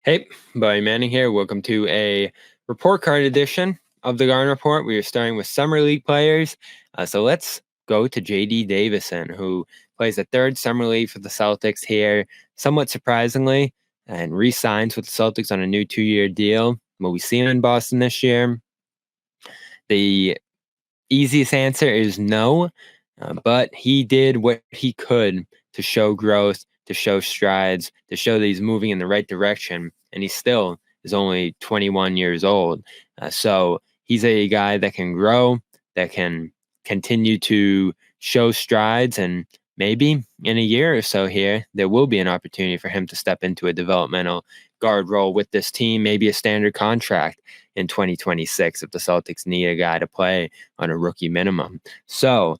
Hey, Buddy Manning here. Welcome to a report card edition of the Garden Report. We are starting with Summer League players. So let's go to JD Davison, who plays the third Summer League for the Celtics here, somewhat surprisingly, and re-signs with the Celtics on a new 2-year deal. Will we see him in Boston this year? The easiest answer is no, but he did what he could to show growth, to show strides, to show that he's moving in the right direction, and he still is only 21 years old. So he's a guy that can grow, that can continue to show strides, and maybe in a year or so here, there will be an opportunity for him to step into a developmental guard role with this team, maybe a standard contract in 2026 if the Celtics need a guy to play on a rookie minimum. So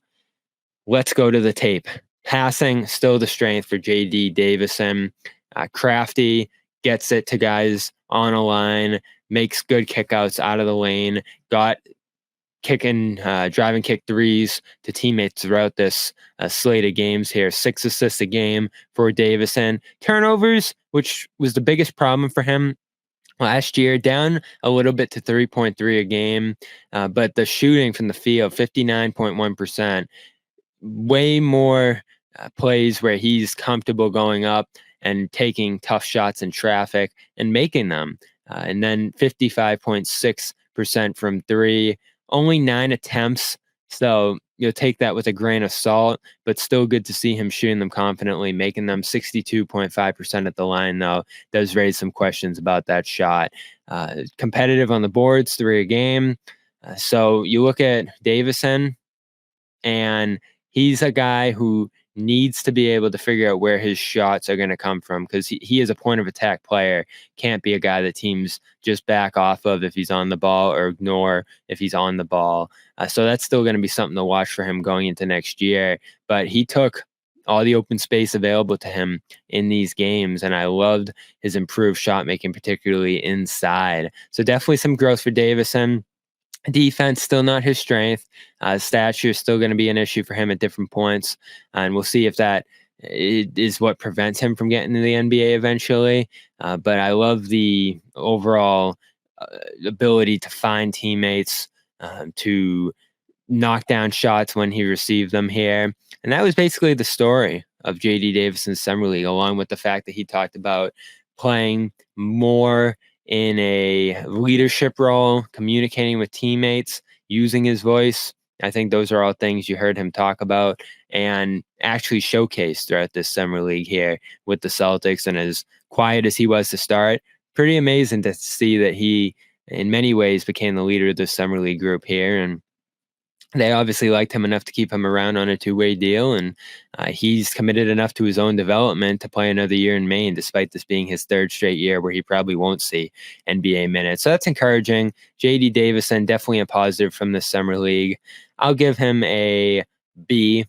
let's go to the tape. Passing, still the strength for JD Davison. Crafty, gets it to guys on a line, makes good kickouts out of the lane, got driving kick threes to teammates throughout this slate of games here. 6 assists a game for Davison. Turnovers, which was the biggest problem for him last year, down a little bit to 3.3 a game, but the shooting from the field, 59.1%, way more plays where he's comfortable going up and taking tough shots in traffic and making them. And then 55.6% from three, only 9 attempts. So you'll take that with a grain of salt, but still good to see him shooting them confidently, making them 62.5% at the line, though. Does raise some questions about that shot. Competitive on the boards, 3 a game. So you look at Davison, and he's a guy who needs to be able to figure out where his shots are going to come from, because he is a point of attack player. Can't be a guy that teams just back off of if he's on the ball or ignore if he's on the ball. So that's still going to be something to watch for him going into next year. But he took all the open space available to him in these games, and I loved his improved shot making, particularly inside. So definitely some growth for Davison. Defense, still not his strength. Stature is still going to be an issue for him at different points. And we'll see if that is what prevents him from getting to the NBA eventually. But I love the overall ability to find teammates, to knock down shots when he received them here. And that was basically the story of JD Davison's Summer League, along with the fact that he talked about playing more in a leadership role, communicating with teammates, using his voice. I think those are all things you heard him talk about and actually showcase throughout this Summer League here with the Celtics. And as quiet as he was to start, pretty amazing to see that he, in many ways, became the leader of the Summer League group here. And they obviously liked him enough to keep him around on a 2-way deal, and he's committed enough to his own development to play another year in Maine, despite this being his 3rd straight year where he probably won't see NBA minutes. So that's encouraging. JD Davison, definitely a positive from the Summer League. I'll give him a B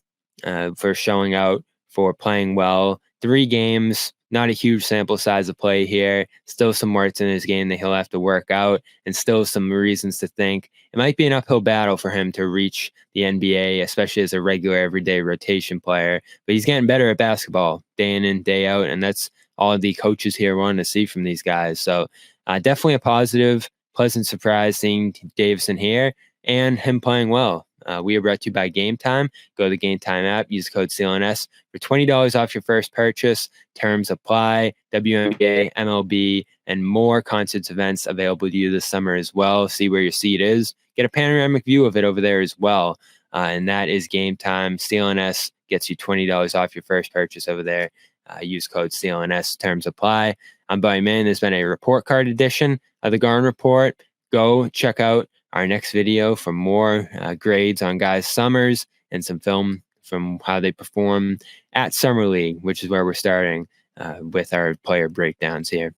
for showing out, for playing well. 3 games, not a huge sample size of play here. Still some warts in his game that he'll have to work out, and still some reasons to think it might be an uphill battle for him to reach the NBA, especially as a regular everyday rotation player. But he's getting better at basketball day in and day out, and that's all the coaches here want to see from these guys. So definitely a positive, pleasant surprise seeing Davison here and him playing well. We are brought to you by Game Time. Go to the Game Time app, use code CLNS for $20 off your first purchase. Terms apply. WNBA, MLB, and more concerts, events available to you this summer as well. See where your seat is. Get a panoramic view of it over there as well. And that is Game Time. CLNS gets you $20 off your first purchase over there. Use code CLNS. Terms apply. I'm Buddy Man. There's been a report card edition of the Garden Report. Go check out our next video for more grades on guys' summers and some film from how they perform at Summer League, which is where we're starting with our player breakdowns here.